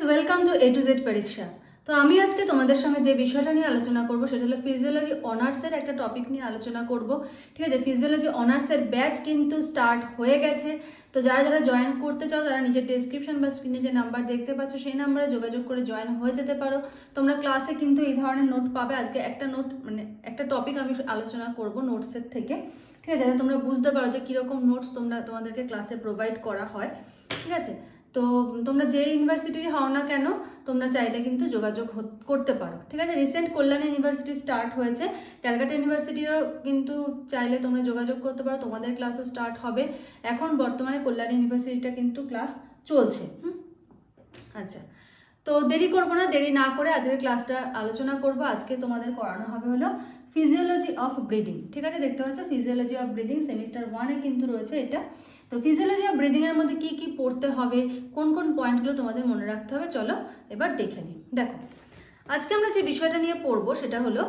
Welcome to A to Z পরীক্ষা। তো আমি আজকে তোমাদের সঙ্গে যে বিষয়টা নিয়ে আলোচনা করব সেটা হলো ফিজিওলজি অনার্সের একটা টপিক নিয়ে আলোচনা করব। ঠিক আছে, ফিজিওলজি অনার্সের ব্যাচ কিন্তু স্টার্ট হয়ে গেছে। তো যারা যারা জয়েন করতে চাও তারা নিজের ডেসক্রিপশন বা স্ক্রিনে যে নাম্বার দেখতে পাচ্ছ সেই নাম্বারে যোগাযোগ করে জয়েন হয়ে যেতে পারো। তোমরা ক্লাসে কিন্তু এই ধরনের নোট পাবে। আজকে একটা নোট একটা টপিক আমি আলোচনা করব নোটসের থেকে। ঠিক আছে, যাতে তোমরা বুঝতে পারো যে কীরকম নোটস তোমাদেরকে ক্লাসে প্রোভাইড করা হয়। ঠিক আছে, তো তোমরা যে ইউনিভার্সিটির হও না কেন তোমরা চাইলে কিন্তু যোগাযোগ করতে পারো। ঠিক আছে, রিসেন্ট কল্যাণ ইউনিভার্সিটি স্টার্ট হয়েছে, ক্যালকাটা ইউনিভার্সিটিও কিন্তু চাইলে তোমরা যোগাযোগ করতে পারো, তোমাদের ক্লাসও স্টার্ট হবে। এখন বর্তমানে কল্যাণ ইউনিভার্সিটিটা কিন্তু ক্লাস চলছে। আচ্ছা, তো দেরি করব না, দেরি না করে আজকের ক্লাসটা আলোচনা করব। আজকে তোমাদের করানো হবে হলো ফিজিওলজি অফ ব্রিদিং। ঠিক আছে, দেখতে পাচ্ছ ফিজিওলজি অফ ব্রিদিং সেমিস্টার 1-এ কিন্তু রয়েছে এটা। তো ফিজিওলজি অফ ব্রিদিং এর মধ্যে কি কি পড়তে হবে, কোন কোন পয়েন্টগুলো তোমাদের মনে রাখতে হবে, চলো এবার দেখে নিই। দেখো, আজকে আমরা যে বিষয়টা নিয়ে পড়বো সেটা হলো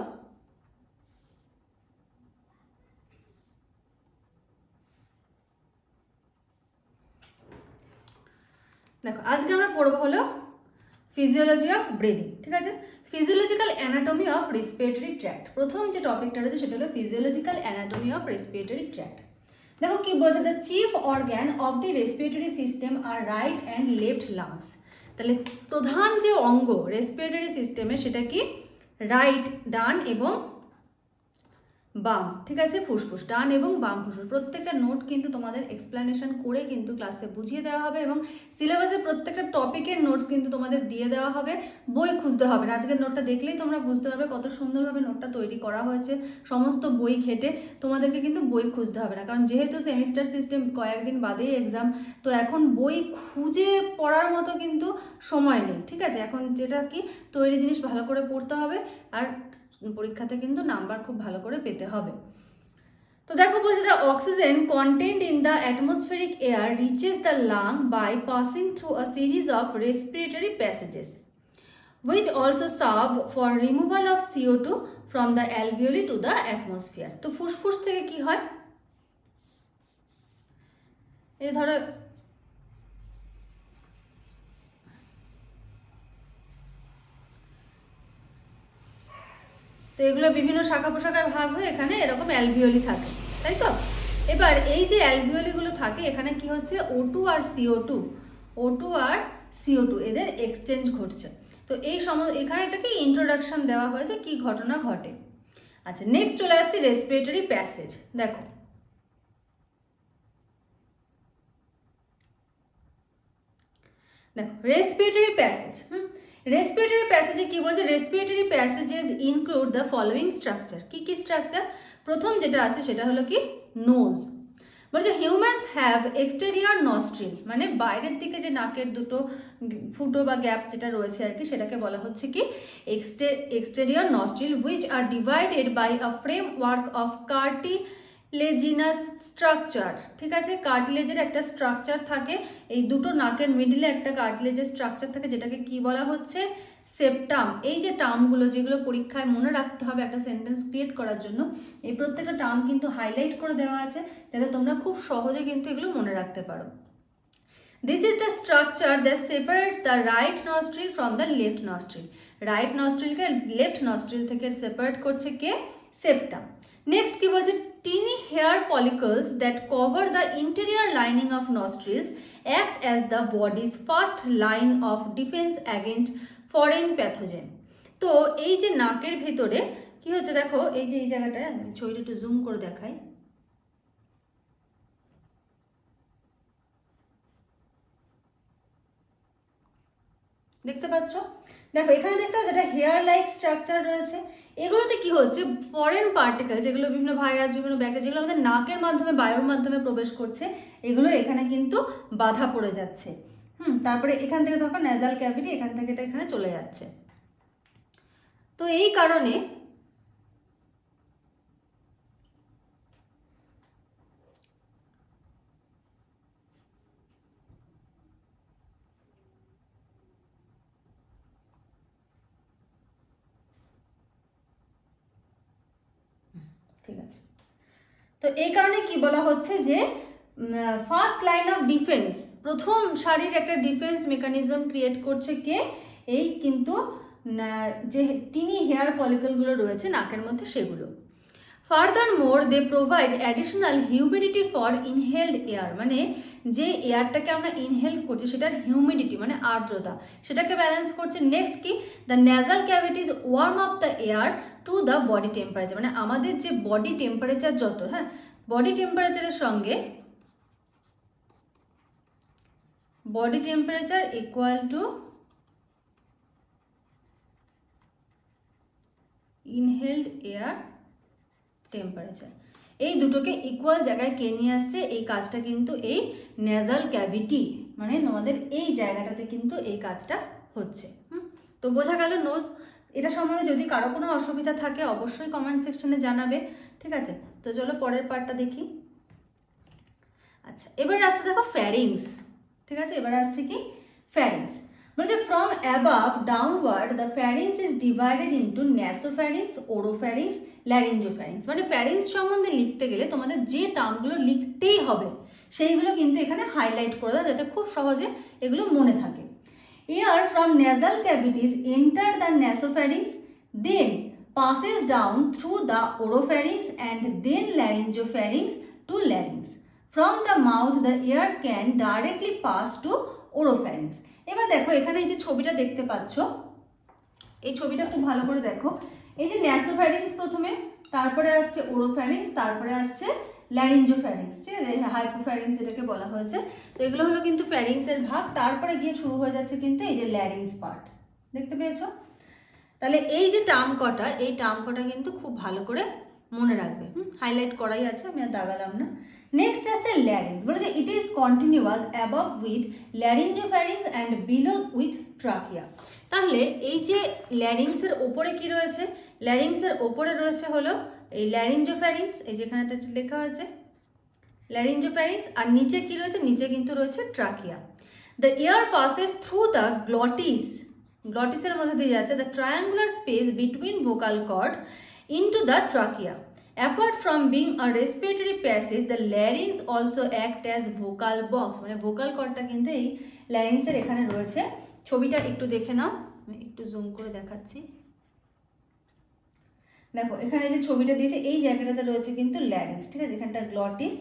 দেখো আজকে আমরা পড়বো হলো ফিজিওলজি অফ ব্রিদিং। ঠিক আছে, physiological anatomy of respiratory tract. প্রথম যে টপিকটা রয়েছে সেটা হলো physiological anatomy of respiratory tract. দেখো কি বলছে, the chief organ of the respiratory system are right and left lungs. তাহলে প্রধান যে অঙ্গ রেসপিরেটরি সিস্টেমে সেটা কি রাইট, ডান এবং বাম। ঠিক আছে, ফুসফুস, ডান এবং বাম ফুসফুস। প্রত্যেকটা নোট কিন্তু তোমাদের এক্সপ্লেনেশন করে কিন্তু ক্লাসে বুঝিয়ে দেওয়া হবে এবং সিলেবাসের প্রত্যেকটা টপিকের নোটস কিন্তু তোমাদের দিয়ে দেওয়া হবে। বই খুঁজতে হবে না, আজকের নোটটা দেখলেই তোমরা বুঝতে পারবে কত সুন্দরভাবে নোটটা তৈরি করা হয়েছে। সমস্ত বই ঘেটে তোমাদেরকে কিন্তু বই খুঁজতে হবে না, কারণ যেহেতু সেমিস্টার সিস্টেম কয়েকদিন বাদেই এক্সাম, তো এখন বই খুঁজে পড়ার মতো কিন্তু সময় নেই। ঠিক আছে, এখন যেটা কি তৈরি জিনিস ভালো করে পড়তে হবে আর পরীক্ষাতে কিন্তু নাম্বার খুব ভালো করে পেতে হবে। তো দেখো বলছে, the oxygen content in the atmospheric air reaches the lung by passing through a series of respiratory passages which also serve for removal of CO2 from the alveoli to the atmosphere. তো ফুসফুস থেকে কি হয়, এই ধরো তো এগুলো বিভিন্ন শাখা প্রশাখায় ভাগ হয়ে এখানে এরকম অ্যালভিওলি থাকে, তাই তো? এবার এই যে অ্যালভিওলিগুলো থাকে এখানে কি হচ্ছে, O2 আর CO2, O2 আর CO2 এদের এক্সচেঞ্জ ঘটছে। তো এই এখানে এটাকে ইন্ট্রোডাকশন দেওয়া হয়েছে কি ঘটনা ঘটে। আচ্ছা, নেক্সট চলে আসছি রেসপিরেটরি প্যাসেজ। দেখো রেসপিরেটরি প্যাসেজ। রেসপিরেটরি প্যাসেজে কি বলছে, respiratory passages include the following structure. কি কি স্ট্রাকচার? প্রথম যেটা আছে সেটা হলো কি নোজ। বলছে হিউম্যানস হ্যাভ এক্সটেরিয়র নস্ট্রিল, মানে বাইরের দিকে যে নাকের দুটো ফুটো বা গ্যাপ যেটা রয়েছে আর কি, সেটাকে বলা হচ্ছে কি exterior nostril, which are divided by a framework of cartilaginous structure. ঠিক আছে, কার্টিলেজের একটা স্ট্রাকচার থাকে, এই দুটো নাকের মিডিলে একটা কার্টিলেজের স্ট্রাকচার থাকে, যেটাকে কি বলা হচ্ছে সেপ্টাম। এই যে টার্মগুলো যেগুলো পরীক্ষায় মনে রাখতে হবে একটা সেন্টেন্স ক্রিয়েট করার জন্য, এই প্রত্যেকটা টার্ম কিন্তু হাইলাইট করে দেওয়া আছে যাতে তোমরা খুব সহজে কিন্তু এগুলো মনে রাখতে পারো। This is the structure that separates the right nostril from the left nostril. Right nostril K left nostril থেকে সেপারেট করছে কে সেপ্টাম। নেক্সট কি বলছে, teeny hair follicles that cover the interior lining of nostrils act as the body's first line of defense against foreign pathogen. তো এই যে নাকের ভিতরে কি হচ্ছে, দেখো এই যে এই জায়গাটা ছবিটা একটু জুম করে দেখাই, দেখতে পাচ্ছ? দেখো এখানে দেখতে পাচ্ছ একটা হেয়ার লাইক স্ট্রাকচার রয়েছে। এগুলোতে কি হচ্ছে, ফরেন পার্টিকেল যেগুলো বিভিন্ন ভাইরাস বিভিন্ন ব্যাকটেরিয়া যেগুলো আমাদের নাকের মাধ্যমে বায়ুর মাধ্যমে প্রবেশ করছে, এগুলো এখানে কিন্তু বাধা পড়ে যাচ্ছে। তারপরে এখান থেকে তখন নেজাল ক্যাভিটি, এখান থেকে এটা এখানে চলে যাচ্ছে। তো এই কারণে ঠিক আছে, তো এই কারণে কি বলা হচ্ছে যে ফার্স্ট লাইন অফ ডিফেন্স, প্রথম সারির একটা ডিফেন্স মেকানিজম ক্রিয়েট করছে কে? এই কিন্তু যে টিনি হেয়ার ফলিকলগুলো রয়েছে নাকের মধ্যে সেগুলো। Furthermore they provide additional humidity for inhaled air, মানে যে এয়ারটাকে আমরা ইনহেল করছি সেটার হিউমিডিটি মানে আর্দ্রতা সেটাকে ব্যালেন্স করছে। নেক্সট কি? The nasal cavities warm up the air to the body temperature, মানে আমাদের যে বডি টেম্পারেচার যত, হ্যাঁ, বডি টেম্পারেচারের সঙ্গে body temperature equal to inhaled air temperature, এই দুটোকে ইকুয়াল জায়গায় কে নিয়ে আসছে? এই কাজটা কিন্তু এই নেজাল ক্যাভিটি মানে তোমাদের এই জায়গাটাতে কিন্তু এই কাজটা হচ্ছে। তো বোঝা গেল নোজ। এটা সম্বন্ধে যদি কারো কোনো অসুবিধা থাকে অবশ্যই কমেন্ট সেকশনে জানাবে, ঠিক আছে? তো চলো পরের পার্টটা দেখি। আচ্ছা, এবারে আসছে দেখো ফ্যারিংস, ঠিক আছে? এবারে আসছে কি? ফ্যারিংস। বলছে from above downward the pharynx is divided into nasopharynx, oropharynx, laryngopharynx. মানে ফ্যারিংস সম্বন্ধে লিখতে গেলে তোমাদের যে টার্মগুলো লিখতেই হবে সেইগুলো কিন্তু এখানে হাইলাইট করে দাও যাতে খুব সহজে এগুলো মনে থাকে। Air from nasal cavities enter the nasopharynx, then passes down through the oropharynx and then laryngopharynx to larynx. From the mouth the air can directly pass to oropharynx. এবার দেখো এখানে এই যে ছবিটা দেখতে পাচ্ছ, এই ছবিটা খুব ভালো করে দেখো। এই যে ন্যাসোফ্যারিংস প্রথমে, তারপরে আসছে ওরোফ্যারিংস, তারপরে আসছে ল্যারিঞ্জোফ্যারিংস, ঠিক আছে? হাইপোফ্যারিংস যেটাকে বলা হয়েছে। তো এগুলো হলো কিন্তু ফ্যারিংসের ভাগ, তারপরে গিয়ে শুরু হয়ে যাচ্ছে কিন্তু এই যে ল্যারিংস পার্ট, দেখতে পেয়েছো? তাহলে এই যে টার্ম কটা, এই টার্ম কটা কিন্তু খুব ভালো করে মনে রাখবে। হাইলাইট করাই আছে, আমি আর দাগালাম না। নেক্সট আসছে ল্যারিংস। বলে যে it is continuous above with laryngopharynx and below with trachea. তাহলে এই যে ল্যারিংসের ওপরে কি রয়েছে? ল্যারিংসের ওপরে রয়েছে হলো এই ল্যারিঞ্জোফ্যারিংস, এই যেখানে একটা লেখা আছে ল্যারিঞ্জোফ্যারিংস, আর নিচে কি রয়েছে? নিচে কিন্তু রয়েছে trachea. The air passes through the glottis, গ্লটিসের মধ্যে দিয়ে যাচ্ছে the triangular space between vocal cord into the trachea. Apart from being a respiratory passage the larynx also act as vocal box, মানে ভোকাল কর্ডটা কিন্তু এই ল্যারিংসের এখানে রয়েছে। ছবিটা একটু দেখে নাও, আমি একটু জুম করে দেখাচ্ছি। দেখো এখানে যে ছবিটা দিয়েছে এই জায়গাটাতে রয়েছে কিন্তু ল্যারিংস, ঠিক আছে? এখানটা গ্লটিস,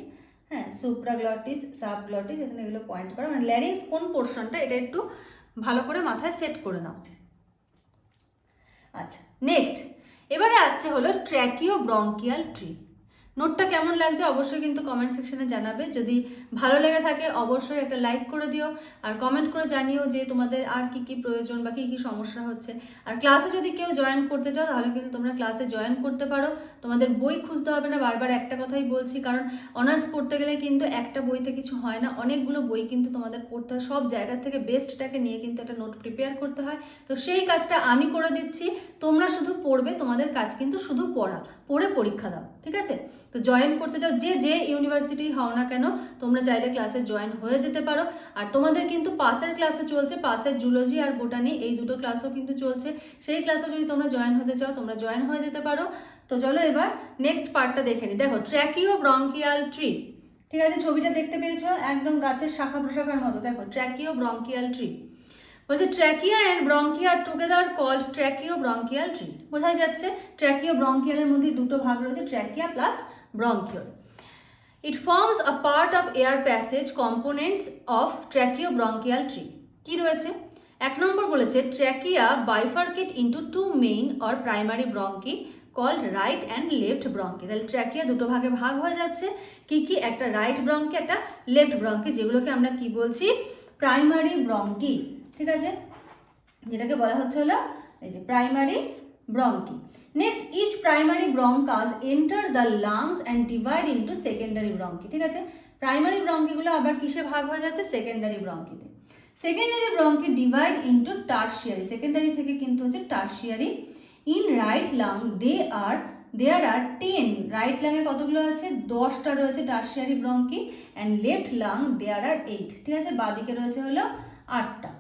হ্যাঁ, সুপ্রাগ্লটিস, সাবগ্লটিস, এখানে এগুলো পয়েন্ট করা, মানে ল্যারিংস কোন পোর্শনটা এটা একটু ভালো করে মাথায় সেট করে নাও। আচ্ছা, নেক্সট এবারে আসছে হলো ট্র্যাকিও ব্রঙ্কিয়াল ট্রি। নোটটা কেমন লাগছে অবশ্যই কিন্তু কমেন্ট সেকশনে জানাবে। যদি ভালো লেগে থাকে অবশ্যই একটা লাইক করে দিও, আর কমেন্ট করে জানিও যে তোমাদের আর কি কি প্রয়োজন বা কি কি সমস্যা হচ্ছে। আর ক্লাসে যদি কেউ জয়েন করতে চাও তাহলে কিন্তু তোমরা ক্লাসে জয়েন করতে পারো, তোমাদের বই খুঁজতে হবে না। বারবার একটা কথাই বলছি, কারণ অনার্স পড়তে গেলে কিন্তু একটা বইতে কিছু হয় না, অনেকগুলো বই কিন্তু তোমাদের পড়তে হয়, সব জায়গা থেকে বেস্টটাকে নিয়ে কিন্তু একটা নোট প্রিপেয়ার করতে হয়। তো সেই কাজটা আমি করে দিচ্ছি, তোমরা শুধু পড়বে, তোমাদের কাজ কিন্তু শুধু পড়া, পড়ে পরীক্ষা দাও, ঠিক আছে? তো জয়েন করতে চাও যে ইউনিভার্সিটি হও না কেন তোমরা চাইলে ক্লাসে জয়েন হয়ে যেতে পারো। আর তোমাদের কিন্তু পাসের ক্লাসও চলছে, পাসের জুলজি আর বোটানি এই দুটো ক্লাসও কিন্তু চলছে, সেই ক্লাসও যদি তোমরা জয়েন হতে চাও তোমরা জয়েন হয়ে যেতে পারো। তো চলো এবার নেক্সট পার্টটা দেখে নিই। দেখো ট্র্যাকিও ব্রঙ্কিয়াল ট্রি, ঠিক আছে? ছবিটা দেখতে পেয়েছো, একদম গাছের শাখা প্রশাখার মতো। দেখো ট্র্যাকিও ব্রঙ্কিয়াল ট্রি বলছে trachea and bronchia together called tracheobronchial tree. বোঝাই যাচ্ছে ট্র্যাকিও ব্রঙ্কিয়ালের মধ্যে দুটো ভাগ রয়েছে, trachea plus bronchiole. It forms a part of air passage components of tracheobronchial tree. কি রয়েছে? এক নম্বর বলেছে trachea bifurcate into two main or primary bronchi called right and left bronchi. তাহলে ট্র্যাকিয়া দুটো ভাগে ভাগ হয়ে যাচ্ছে। কি কি? একটা রাইট ব্রঙ্কি, একটা লেফট ব্রঙ্কি, যেগুলোকে আমরা কি বলছি? প্রাইমারি ব্রঙ্কি, ঠিক আছে? যেটাকে বলা হচ্ছে হলো এই যে primary bronchi. Next, each primary bronchus enter the lungs and divide into secondary bronchi, ঠিক আছে? প্রাইমারি ব্রঙ্কিগুলো আবার কিসে ভাগ হয়ে যাচ্ছে? সেকেন্ডারি ব্রঙ্কিতে। Secondary bronchi divide into tertiary, সেকেন্ডারি থেকে কিন্তু হচ্ছে tertiary. In right lung there are 10, right লাংয়ে কতগুলো আছে? 10টা রয়েছে tertiary bronchi, and left lung there are 8, ঠিক আছে? বাদিকে রয়েছে হলো 8টা।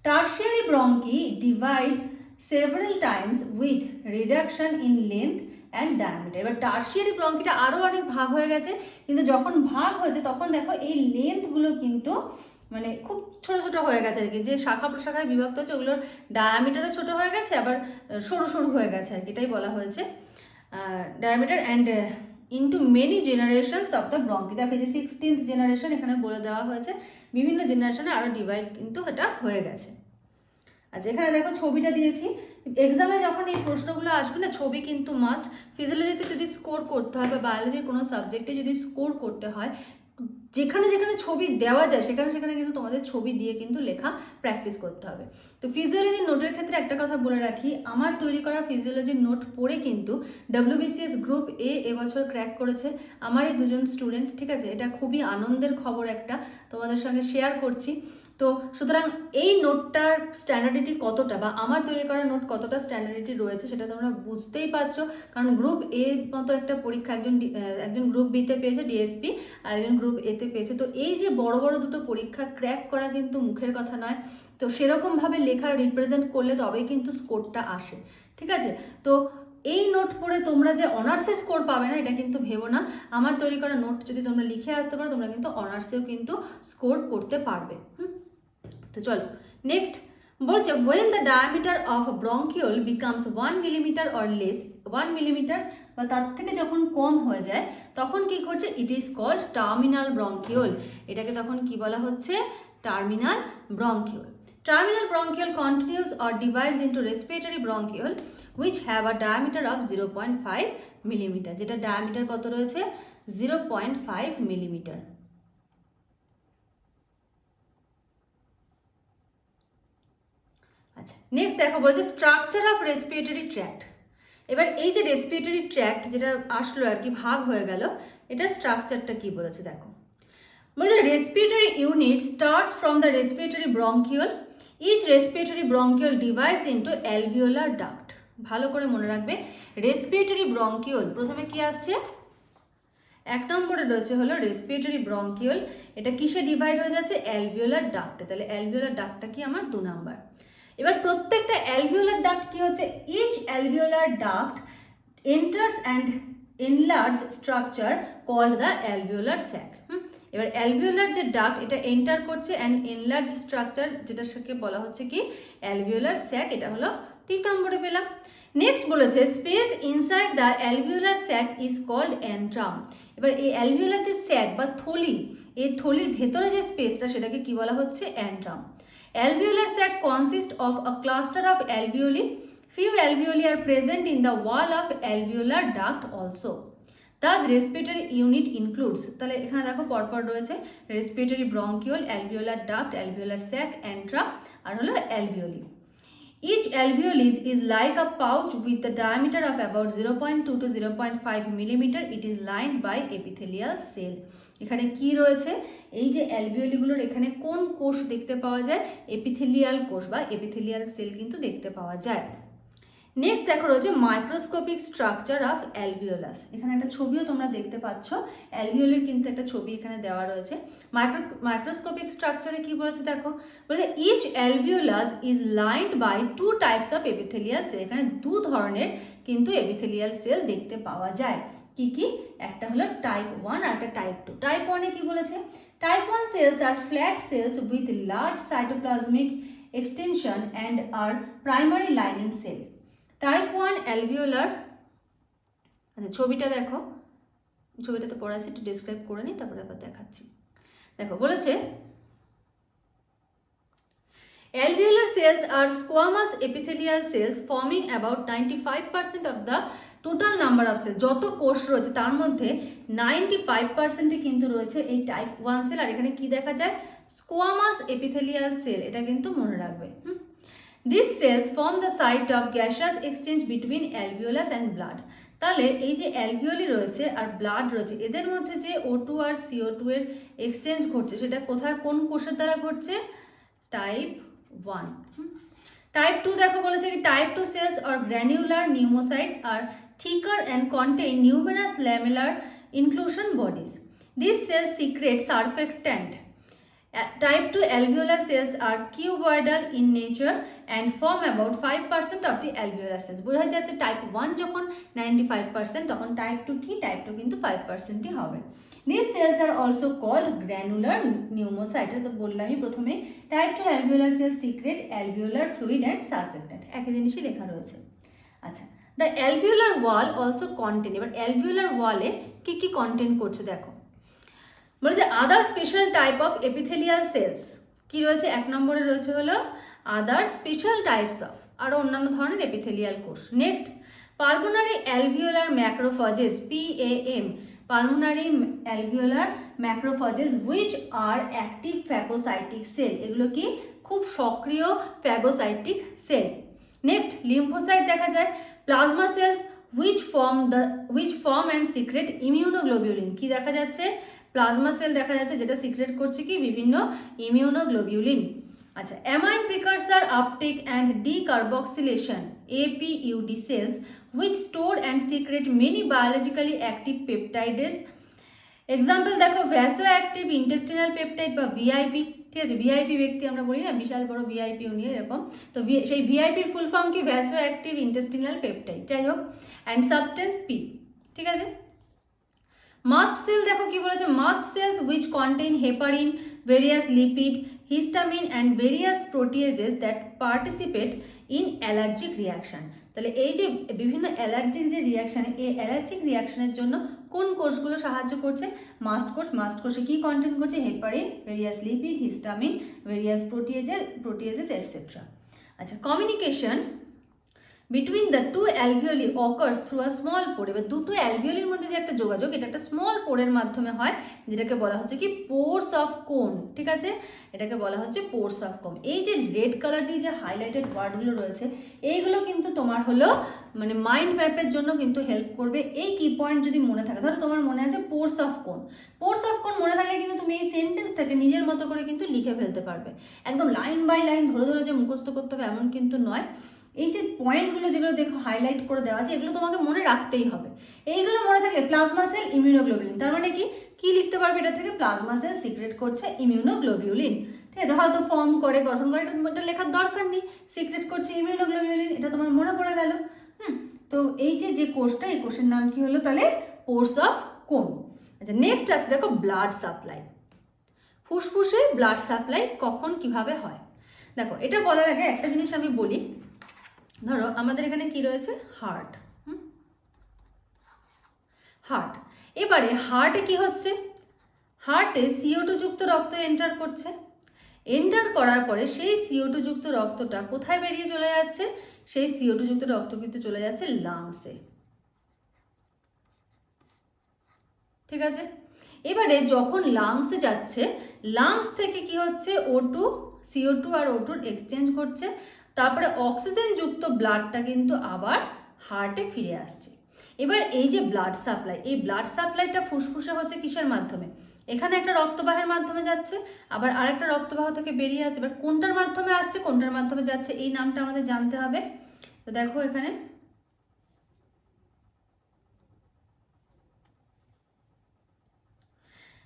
Tertiary bronchi divide several times with reduction in length and diameter. এবার টার্সিয়ারি ব্রঙ্কিটা আরো অনেক ভাগ হয়ে গেছে, কিন্তু যখন ভাগ হয়েছে তখন দেখো এই লেন্থগুলো কিন্তু মানে খুব ছোট ছোট হয়ে গেছে আর কি, যে শাখা প্রশাখায় বিভক্ত হচ্ছে ওগুলোর ডায়ামিটারও ছোট হয়ে গেছে, আবার সরু সরু হয়ে গেছে আর কি, এটাই বলা হয়েছে diameter and into many generations of the bronchi. দেখো যে 16th জেনারেশন এখানে বলে দেওয়া হয়েছে, বিভিন্ন জেনারেশনে আরও ডিভাইড কিন্তু এটা হয়ে গেছে। আচ্ছা এখানে দেখো ছবিটা দিয়েছি, এক্সামে যখন এই প্রশ্নগুলো আসবে না ছবি কিন্তু মাস্ট। ফিজিওলজিতে যদি স্কোর করতে হয় বা বায়োলজির কোনো সাবজেক্টে যদি স্কোর করতে হয়, যেখানে যেখানে ছবি দেওয়া যায় সেখানে সেখানে কিন্তু তোমাদের ছবি দিয়ে কিন্তু লেখা প্র্যাকটিস করতে হবে। তো ফিজিওলজির নোটের ক্ষেত্রে একটা কথা বলে রাখি, আমার তৈরি করা ফিজিওলজির নোট পড়ে কিন্তু WBCS গ্রুপ এ এবছর ক্র্যাক করেছে আমারই দুজন স্টুডেন্ট, ঠিক আছে। এটা খুবই আনন্দের খবর একটা, তোমাদের সঙ্গে শেয়ার করছি। তো সুতরাং এই নোটটার স্ট্যান্ডার্ডিটি কতটা, বা আমার তৈরি করা নোট কতটা স্ট্যান্ডার্ডিটি রয়েছে সেটা তোমরা বুঝতেই পারছো, কারণ গ্রুপ এ মতো একটা পরীক্ষা একজন গ্রুপ বিতে পেয়েছে ডিএসপি, আর একজন গ্রুপ এতে পেয়েছে। তো এই যে বড় বড় দুটো পরীক্ষা ক্র্যাক করা কিন্তু মুখের কথা নয়, তো সেরকমভাবে লেখা রিপ্রেজেন্ট করলে তবেই কিন্তু স্কোরটা আসে, ঠিক আছে। তো এই নোট পড়ে তোমরা যে অনার্সে স্কোর পাবে না এটা কিন্তু ভেবো না, আমার তৈরি করা নোট যদি তোমরা লিখে আসতে পারো তোমরা কিন্তু অনার্সেও কিন্তু স্কোর করতে পারবে। তো চলো নেক্সট বলছে, when the diameter of a bronchiole becomes 1 millimeter or less, 1 millimeter বা তার থেকে যখন কম হয়ে যায় তখন কি করছে, it is called terminal bronchiole। এটাকে তখন কি বলা হচ্ছে, terminal bronchiole। Terminal bronchiole continues or divides into respiratory bronchiole which have a diameter of 0.5 millimeter, যেটা ডায়ামিটার কত রয়েছে 0.5 millimeter। আচ্ছা নেক্সট দেখো বলছে স্ট্রাকচার অফ রেসপিরেটরি ট্র্যাক্ট। এবার এই যে রেসপিরেটরি ট্র্যাক্ট যেটা আসলো আর কি, ভাগ হয়ে গেল, এটার স্ট্রাকচারটা কি বলেছে দেখো, বলছে respiratory unit starts from the respiratory bronchiole, each respiratory bronchiole divides into alveolar duct. ভালো করে মনে রাখবে, রেসপিরেটরি ব্রঙ্কিওল প্রথমে কি আসছে, এক নম্বরে রয়েছে হলো রেসপিরেটরি ব্রঙ্কিওল, এটা কিসে ডিভাইড হয়ে যাচ্ছে, অ্যালভিওলার ডাক্টে, তাহলে অ্যালভিওলার ডাক্টটা কি আমার 2 নাম্বার। এবার প্রত্যেকটা অ্যালভিওলার ডাক্ট কি হচ্ছে, each alveolar duct enters and enlarge structure called the alveolar sac. এবার অ্যালভিওলার যে ডাক্ট এটা এন্টার করছে অ্যান্ড এনলার্জ স্ট্রাকচার যেটা সাথে বলা হচ্ছে কি অ্যালভিওলার স্যাক, এটা হলো 3 নম্বরে পেলাম। নেক্সট বলেছে space inside the alveolar sac is called antrum. এবার এই অ্যালভিওলার যে স্যাক বা থলি, এই থলির ভেতরে যে স্পেসটা সেটাকে কি বলা হচ্ছে, antrum. Alveolar sac consists of a cluster of alveoli. Few alveoli are present in the wall of alveolar duct also. Thus respiratory unit includes, তাহলে এখানে দেখো পরপর রয়েছে respiratory bronchiole, alveolar duct, alveolar sac, antrum আর হলো alveoli. Each alveoli is like a pouch with a diameter of about 0.2 to 0.5 millimeter. It is lined by epithelial cell. এখানে কি রয়েছে, এই যে অ্যালভিওলিগুলোর এখানে কোন কোষ দেখতে পাওয়া যায়, এপিথেলিয়াল কোষ বা এপিথেলিয়াল সেল কিন্তু দেখতে পাওয়া যায়। নেক্সট দেখো রয়েছে মাইক্রোস্কোপিক স্ট্রাকচার অফ অ্যালভিওলাস। এখানে একটা ছবিও তোমরা দেখতে পাচ্ছ, অ্যালভিওলের কিন্তু একটা ছবি এখানে দেওয়া রয়েছে। মাইক্রোস্কোপিক স্ট্রাকচারে কি বলেছে দেখো, বলেছে each alveolus is lined by 2 types of epithelial cell. এখানে 2 ধরনের কিন্তু এপিথেলিয়াল সেল দেখতে পাওয়া যায়। কি কি, একটা হলো টাইপ 1 আর একটা টাইপ 2। টাইপ 1 এ কি বলেছে, type 1 cells are flat cells with large cytoplasmic extension and are primary lining cell. Type 1 alveolar, আচ্ছা ছবিটা দেখো, ছবিটা তো পড়া আছে, একটু ডিসক্রাইব করে নিই তারপরে আবার দেখাচ্ছি। দেখো বলেছে alveolar cells are squamous epithelial cells forming about 95% of the total number of cell. যত কোষ রয়েছে তার মধ্যে 95% কিন্তু রয়েছে এই টাইপ 1 সেল। আর এখানে কি দেখা যায়, স্কোয়ামাস এপিথেলিয়াল সেল, এটা কিন্তু মনে রাখবে। This cells form the site of gaseous exchange between alveolus and blood. তাহলে এই যে অ্যালভিওলি রয়েছে আর ব্লাড রয়েছে এদের মধ্যে যে O2 আর CO2 এর এক্সচেঞ্জ ঘটছে সেটা কোথায়, কোন কোষের দ্বারা ঘটছে, টাইপ 1। টাইপ 2 দেখো বলেছে কি type 2 cells or granular pneumocytes are thicker and contain numerous lamellar inclusion bodies. These cells secrete surfactant. Type 2 alveolar cells are cuboidal in nature and form about 5% of the alveolar cells. বোঝা যাচ্ছে type 1 যখন 95% তখন type 2 কি, type 2 কিন্তু 5%ই হবে। These cells are also called granular pneumocyte. তো বললামই প্রথমে type 2 alveolar cells secrete alveolar fluid and surfactant, একই জিনিসই লেখা রয়েছে। আচ্ছা, the alveolar wall also contain, এবার alveolar wall-এ কি কি কন্টেন্ট করছে দেখো, বলেছে other special type of epithelial cells, কি রয়েছে এক নম্বরে রয়েছে হলো আদার স্পেশাল টাইপস অফ, আরও অন্যান্য ধরনের এপিথেলিয়াল কোষ। Next pulmonary alveolar macrophages, PAM, pulmonary alveolar macrophages which are active phagocytic cell, এগুলো কি খুব সক্রিয় ফ্যাগোসাইটিক সেল। নেক্সট লিম্ফোসাইট দেখা যায়, plasma cells which form and secrete immunoglobulin, কি দেখা যাচ্ছে প্লাজমা সেল দেখা যাচ্ছে যেটা সিক্রেট করছে কি বিভিন্ন ইমিউনোগ্লোবিউলিন। আচ্ছা, amine precursor uptake and decarboxylation, APUD cells which store and secrete many biologically active peptides. Example দেখো ভ্যাসো অ্যাক্টিভ ইন্টেস্টিনাল পেপটাইড বা VIP, ঠিক আছে, ভিআইপি ব্যক্তি আমরা বলি না, বিশাল বড় ভিআইপি উনি এরকম, তো সেই ভিআইপির ফুল ফর্ম কি ভ্যাসো অ্যাক্টিভ ইন্টেস্টিনাল পেপটাইড, যাই হোক, অ্যান্ড সাবস্টেন্স P, ঠিক আছে। মাস্ট সেল দেখো কি বলেছে, mast cells which contain heparin, various lipid, histamine and various proteases that participate in allergic reaction. তাহলে এই যে বিভিন্ন অ্যালার্জিক যে রিয়াকশানে, এই অ্যালার্জিক রিয়াকশনের জন্য কোন কোষগুলো সাহায্য করছে, মাস্ট কোষ। মাস্ট কোষে কি কন্টেন্ট করছে, heparin, various lipid, histamine, various proteases etcetera. আচ্ছা, communication between the two alveoli occurs through a small pore, এবার দুটো অ্যালভিওলির মধ্যে যে একটা যোগাযোগ, এটা একটা স্মল পোরের মাধ্যমে হয়, যেটাকে বলা হচ্ছে কি পোর্স অফ কোন, ঠিক আছে, এটাকে বলা হচ্ছে পোর্স অফ কোন। এই যে রেড কালার দিয়ে যে হাইলাইটেড ওয়ার্ডগুলো রয়েছে, এইগুলো কিন্তু তোমার হলো মানে মাইন্ড ম্যাপের জন্য কিন্তু হেল্প করবে। এই কি পয়েন্ট যদি মনে থাকে, ধরো তোমার মনে আছে পোর্স অফ কোন, পোর্স অফ কোন মনে থাকলে কিন্তু তুমি এই সেন্টেন্সটাকে নিজের মতো করে কিন্তু লিখে ফেলতে পারবে। একদম লাইন বাই লাইন ধরে ধরে যে মুখস্থ করতে হবে এমন কিন্তু নয়। এই যে পয়েন্টগুলো যেগুলো দেখো হাইলাইট করে দেওয়া আছে, এগুলো তোমাকে মনে রাখতেই হবে। এইগুলো মনে থাকলে প্লাজমা সেল ইমিউনোগ্লোবিউলিন, তার মানে কি লিখতে পারবে এটা থেকে, প্লাজমা সেল সিক্রেট করছে ইমিউনোগ্লোবিউলিন, ঠিক আছে, হয়তো ফর্ম করে গঠন করে এটা লেখার দরকার নেই, সিক্রেট করছে ইমিউনোগ্লোবিউলিন, এটা তোমার মনে পড়ে গেল। তো এই যে কোষটা, এই কোষের নাম কি হলো তাহলে পোর্স অফ কোন। আচ্ছা, নেক্সট আছে দেখো ব্লাড সাপ্লাই, ফুসফুসে ব্লাড সাপ্লাই কখন কিভাবে হয়। দেখো এটা বলার আগে একটা জিনিস আমি বলি, ধরো আমাদের এখানে কি রয়েছে, হার্ট, হার্ট, এবারে হার্টে কি হচ্ছে, হার্টে CO2 যুক্ত রক্ত এন্টার করছে, এন্টার করার পরে সেই CO2 যুক্ত রক্তটা কোথায় বেরিয়ে চলে যাচ্ছে, সেই CO2 যুক্ত রক্ত কিন্তু চলে যাচ্ছে লাংসে, ঠিক আছে। এবারে যখন লাংসে যাচ্ছে, লাংস থেকে কি হচ্ছে O2, CO2 আর O2 এক্সচেঞ্জ করছে, তারপরে অক্সিজেন যুক্ত ব্লাডটা কিন্তু আবার হার্টে ফিরে আসছে। এবার এই যে ব্লাড সাপ্লাই, এই ব্লাড সাপ্লাইটা ফুসফুসে হচ্ছে কিসের মাধ্যমে, এখানে একটা রক্তবাহের মাধ্যমে যাচ্ছে, আবার আরেকটা রক্তবাহ থেকে বেরিয়ে আসছে, এবার কোনটার মাধ্যমে আসছে কোনটার মাধ্যমে যাচ্ছে এই নামটা আমাদের জানতে হবে। তো দেখো এখানে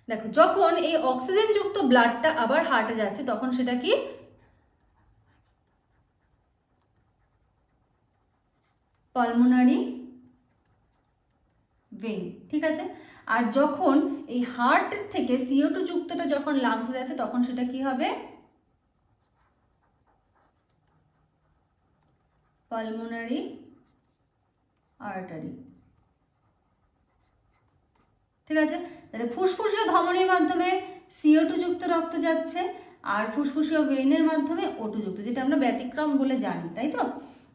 দেখো যখন এই অক্সিজেন যুক্ত ব্লাডটা আবার হার্টে যাচ্ছে তখন সেটা কি পালমোনারি ভেইন, ঠিক আছে। আর যখন এই হার্ট থেকে CO2 যুক্তটা যখন লাংসে যাচ্ছে তখন সেটা কি হবে, পালমোনারি আর্টারি, ঠিক আছে। তাহলে ফুসফুসীয় ধমনীর মাধ্যমে CO2 যুক্ত রক্ত যাচ্ছে, আর ফুসফুসীয় ভেইনের মাধ্যমে O2 যুক্ত, যেটা আমরা ব্যতিক্রম বলে জানি, তাই তো।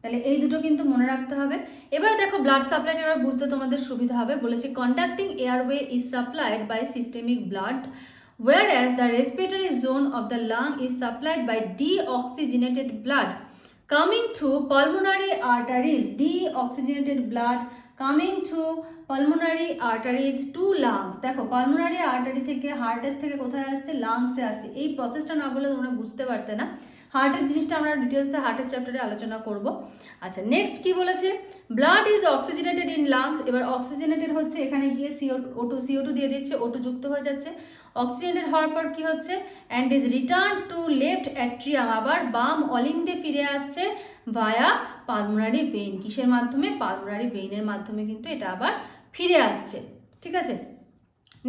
তাহলে এই দুটো কিন্তু মনে রাখতে হবে। এবার দেখো ব্লাড সাপ্লাই এবার বুঝতে তোমাদের সুবিধা হবে, বলেছে conducting airway is supplied by systemic blood whereas the respiratory zone of the lung is supplied by deoxygenated blood coming through pulmonary arteries, deoxygenated blood coming through pulmonary arteries to lungs। দেখো pulmonary artery থেকে হার্টের থেকে কোথায় আসছে, লাংসে আসছে। এই প্রসেসটা না বলে তোমরা বুঝতে পারতে না, হার্টের জিনিসটা আমরা ডিটেলসে হার্টের চ্যাপ্টারে আলোচনা করব। আচ্ছা, নেক্সট কি বলেছে, blood is oxygenated in lungs, এবার অক্সিজেনেটেড হচ্ছে এখানে গিয়ে CO2 দিয়ে দিচ্ছে, O2 যুক্ত হয়ে যাচ্ছে, অক্সিজেনেটেড হওয়ার পর কি হচ্ছে, and is return to left atrium, আবার বাম অলিন্দে ফিরে আসছে ভায়া পালমোনারি ভেইন, কিসের মাধ্যমে, পালমোনারি ভেইনের মাধ্যমে কিন্তু এটা আবার ফিরে আসছে, ঠিক আছে।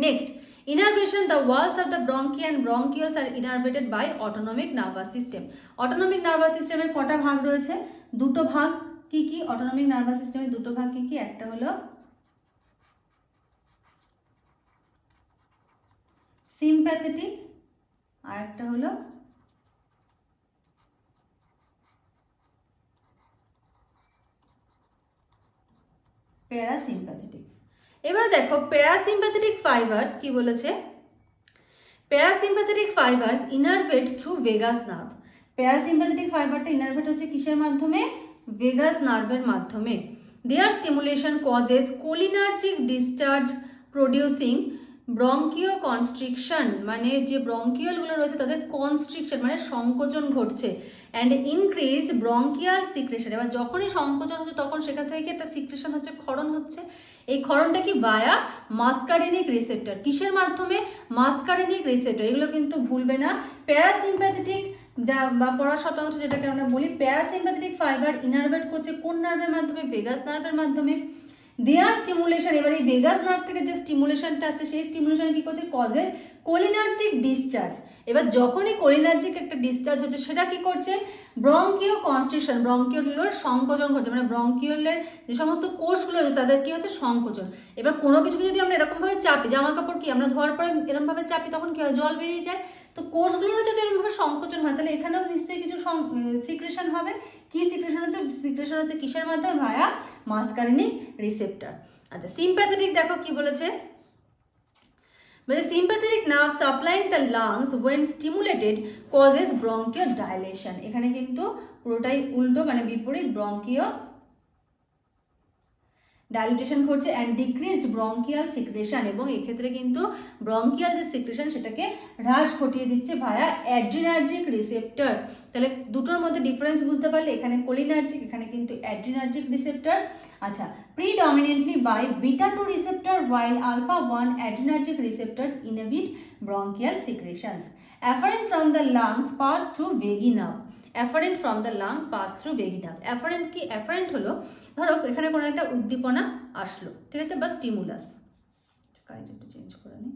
Next Innervation, the walls of the bronchi and bronchioles are innervated by autonomic nervous system. Autonomic nervous system এর কটা ভাগ রয়েছে? দুটো ভাগ। কি কি? অটোনমিক নার্ভাস সিস্টেমের দুটো ভাগ কি কি? একটা হলো সিম্প্যাথেটিক আর একটা হলো প্যারাসিম্প্যাথেটিক। এবারে দেখো প্যারাসিম্প্যাথেটিক ফাইবার্স কি বলেছে, parasympathetic fibres innervate through vagus nerve. Parasympathetic ফাইবারটা ইনারভেট হচ্ছে কিসের মাধ্যমে? ভেগাস নার্ভের মাধ্যমে। Their stimulation causes cholinergic discharge producing bronchoconstriction, মানে যে ব্রঙ্কিওলগুলো রয়েছে তাদের কনস্ট্রিকশন মানে সংকোচন ঘটছে, অ্যান্ড ইনক্রিজ ব্রঙ্কিয়াল সিক্রেশন। এবার যখনই সংকোচন হচ্ছে তখন সেখান থেকে একটা সিক্রেশন হচ্ছে, ক্ষরণ হচ্ছে। এই ক্ষরণটা কি? ভায়া মাস্কারেনিক রিসেপ্টর। কিসের মাধ্যমে? মাস্কারেনিক রিসেপ্টর। এগুলো কিন্তু ভুলবে না। প্যারাসিম্প্যাথেটিক যা বা পড়া শতাংশ যেটাকে আমরা বলি, প্যারাসিম্প্যাথেটিক ফাইবার ইনারভেট করছে কোন নার্ভের মাধ্যমে? ভেগাস নার্ভের মাধ্যমে। দেয়ার স্টিমুলেশন, এবার এই ভেগাস নার্ভ থেকে যে স্টিমুলেশনটা আসছে সেই স্টিমুলেশন কি করছে? Causes cholinergic discharge. এবার যখনই কোলিনার্জিক একটা ডিসচার্জ হচ্ছে সেটা কি করছে? ব্রঙ্কিও কনস্ট্রিকশন, ব্রঙ্কিওলগুলোর সংকোচন ঘটছে, মানে ব্রঙ্কিওলের যে সমস্ত কোষগুলো রয়েছে তাদের কি হচ্ছে? সংকোচন। এবার কোনো কিছুকে যদি আমরা এরকমভাবে চাপি, জামা কাপড় কি আমরা ধোয়ার পরে এরকমভাবে চাপি তখন কি হয়? জল বেরিয়ে যায়। তো কোষগুলোরও যদি এরকমভাবে সংকোচন হয় তাহলে এখানেও নিশ্চয়ই কিছু সিক্রেশন হবে। কি সিক্রেশন হচ্ছে? সিক্রেশন হচ্ছে কিসের মাধ্যমে? ভায়া মাস্কারেনিক রিসেপ্টর। আচ্ছা সিম্প্যাথেটিক দেখো কি বলেছে, মানে sympathetic nerve supplying the lungs when stimulated causes bronchial dilation। এখানে কিন্তু পুরোটাই উল্টো, মানে বিপরীত। ব্রঙ্কিও ডাইলিটেশন ঘটছে অ্যান্ড ডিক্রিজড ব্রঙ্কিয়াল সিক্রেশন, এবং এক্ষেত্রে কিন্তু ব্রঙ্কিয়াল যে সিক্রেশন সেটাকে হ্রাস ঘটিয়ে দিচ্ছে ভায়া অ্যাড্রিনার্জিক রিসেপ্টর। তাহলে দুটোর মধ্যে ডিফারেন্স বুঝতে পারলে, এখানে কোলিনার্জিক, এখানে কিন্তু অ্যাড্রিনার্জিক রিসেপ্টর। আচ্ছা, predominantly by beta 2 receptor while alpha 1 adrenergic receptors inhibit bronchial secretions. Afferent from the lungs pass through vagus nerve. Afferent from the lungs pass through vagus nerve. Afferent কি? afferent হলো ধরো এখানে কোনো একটা উদ্দীপনা আসলো, ঠিক আছে, বা স্টিমুলাস। কারেন্ট একটু চেঞ্জ করে নিই।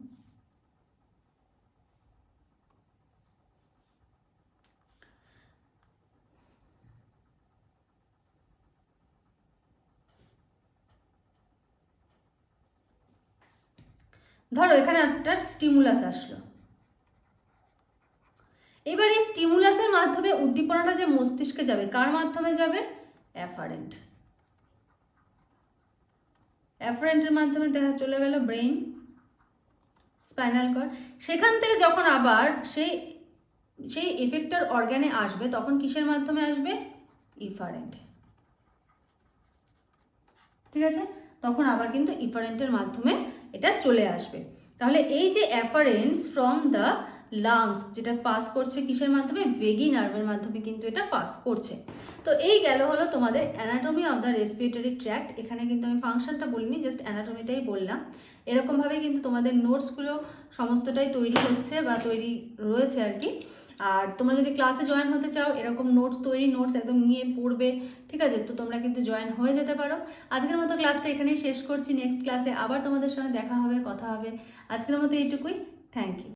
ধরো এখানে একটা স্টিমুলাস আসলো, এবার এই স্টিমুলাসের মাধ্যমে উদ্দীপনাটা যে মস্তিষ্কে যাবে, কার মাধ্যমে যাবে? অ্যাফারেন্ট। অ্যাফারেন্টের মাধ্যমে দেখা চলে গেল ব্রেইন, স্পাইনাল কর্ড। সেখান থেকে যখন আবার সেই এফেক্টর অর্গানে আসবে তখন কিসের মাধ্যমে আসবে? ইফারেন্ট। ঠিক আছে, তখন আবার কিন্তু ইফারেন্টের মাধ্যমে এটা চলে আসবে। তাহলে এই যে অ্যাফারেন্স ফ্রম দ্য লাংস যেটা পাস করছে কিসের মাধ্যমে? ভেগি নার্ভের মাধ্যমে কিন্তু এটা পাস করছে। তো এই গেল হলো তোমাদের anatomy of the respiratory tract. এখানে কিন্তু আমি ফাংশনটা বলিনি, জাস্ট অ্যানাটমিটাই বললাম। এরকমভাবে কিন্তু তোমাদের নোটসগুলো সমস্তটাই তৈরি হচ্ছে বা তৈরি রয়েছে আর কি। আর তোমরা যদি ক্লাসে জয়েন হতে চাও, এরকম নোটস তৈরি নোটস একদম নিয়ে পড়বে, ঠিক আছে, তো তোমরা কিন্তু জয়েন হয়ে যেতে পারো। আজকের মতো ক্লাসটা এখানেই শেষ করছি। নেক্সট ক্লাসে আবার তোমাদের সঙ্গে দেখা হবে, কথা হবে। আজকের মতো এইটুকুই। Thank you.